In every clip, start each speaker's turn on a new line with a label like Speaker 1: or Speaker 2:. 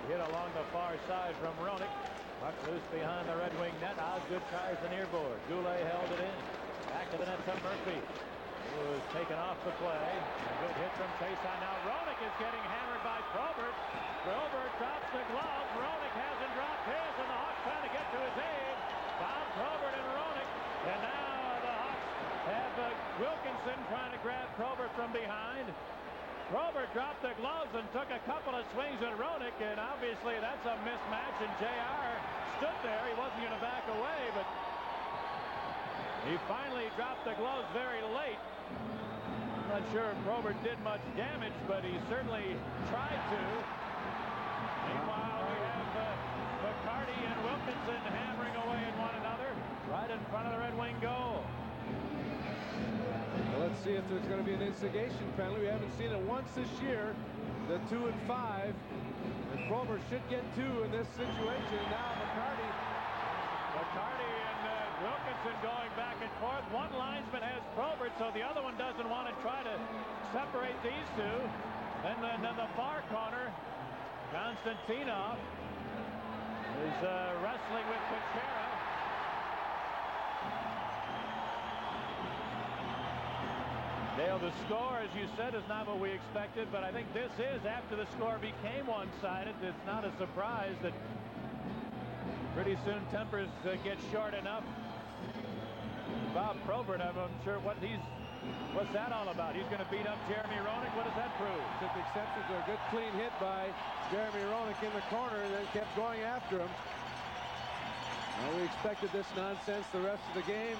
Speaker 1: hit along the far side from Roenick. Puck loose behind the Red Wing net. Osgood tries the near board. Goulet held it in. Back to the net to Murphy, who was taken off the play. A good hit from Chiasson. Now Roenick is getting hammered by Probert. Probert drops the glove. Roenick hasn't dropped his, and the Hawks trying to get to his aid. Bob Probert and Roenick. And now the Hawks have Wilkinson trying to grab Probert from behind. Probert dropped the gloves and took a couple of swings at Roenick, and obviously that's a mismatch, and JR stood there. He wasn't going to back away, but he finally dropped the gloves very late. I'm not sure if Probert did much damage, but he certainly tried to. Meanwhile, we have McCarty and Wilkinson hammering away at one another right in front of the Red Wing goal.
Speaker 2: Well, let's see if there's going to be an instigation penalty. We haven't seen it once this year. The 2 and 5. And Probert should get 2 in this situation. Now McCarty
Speaker 1: and Wilkinson going back and forth. One linesman has Probert, so the other one doesn't want to try to separate these two. And then the far corner, Konstantinov is wrestling with Kuchera. Dale, the score, as you said, is not what we expected, but I think this is, after the score became one-sided, it's not a surprise that pretty soon tempers get short enough. Bob Probert, I'm unsure what's that all about? He's going to beat up Jeremy Roenick. What does that prove?
Speaker 2: Took exception to a good clean hit by Jeremy Roenick in the corner, and then kept going after him. Well, we expected this nonsense the rest of the game.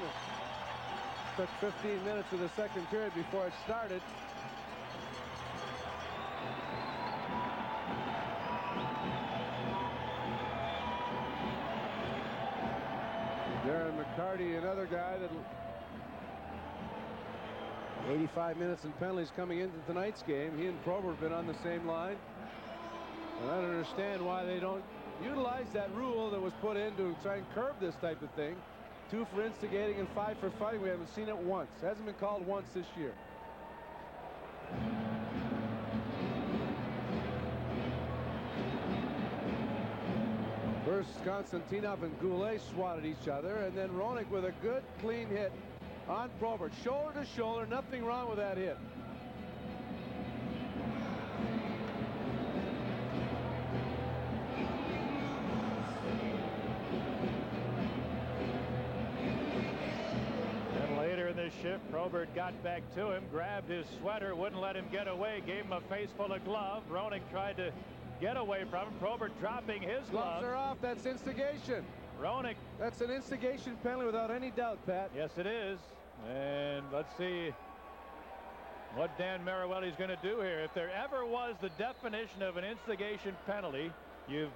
Speaker 2: Took 15 minutes of the second period before it started. Darren McCarty, another guy that 85 minutes and penalties coming into tonight's game. He and Probert have been on the same line. And I don't understand why they don't utilize that rule that was put in to try and curb this type of thing. 2 for instigating and 5 for fighting. We haven't seen it once. It hasn't been called once this year. First, Konstantinov and Goulet swatted each other, and then Roenick with a good clean hit on Probert. Shoulder to shoulder, nothing wrong with that hit.
Speaker 1: Shift. Probert got back to him, grabbed his sweater, wouldn't let him get away, gave him a face full of glove. Roenick tried to get away from him. Probert dropping his gloves.
Speaker 2: Are off. That's instigation.
Speaker 1: Roenick.
Speaker 2: That's an instigation penalty without any doubt, Pat.
Speaker 1: Yes, it is. And let's see what Dan Mariuelli is going to do here. If there ever was the definition of an instigation penalty, you've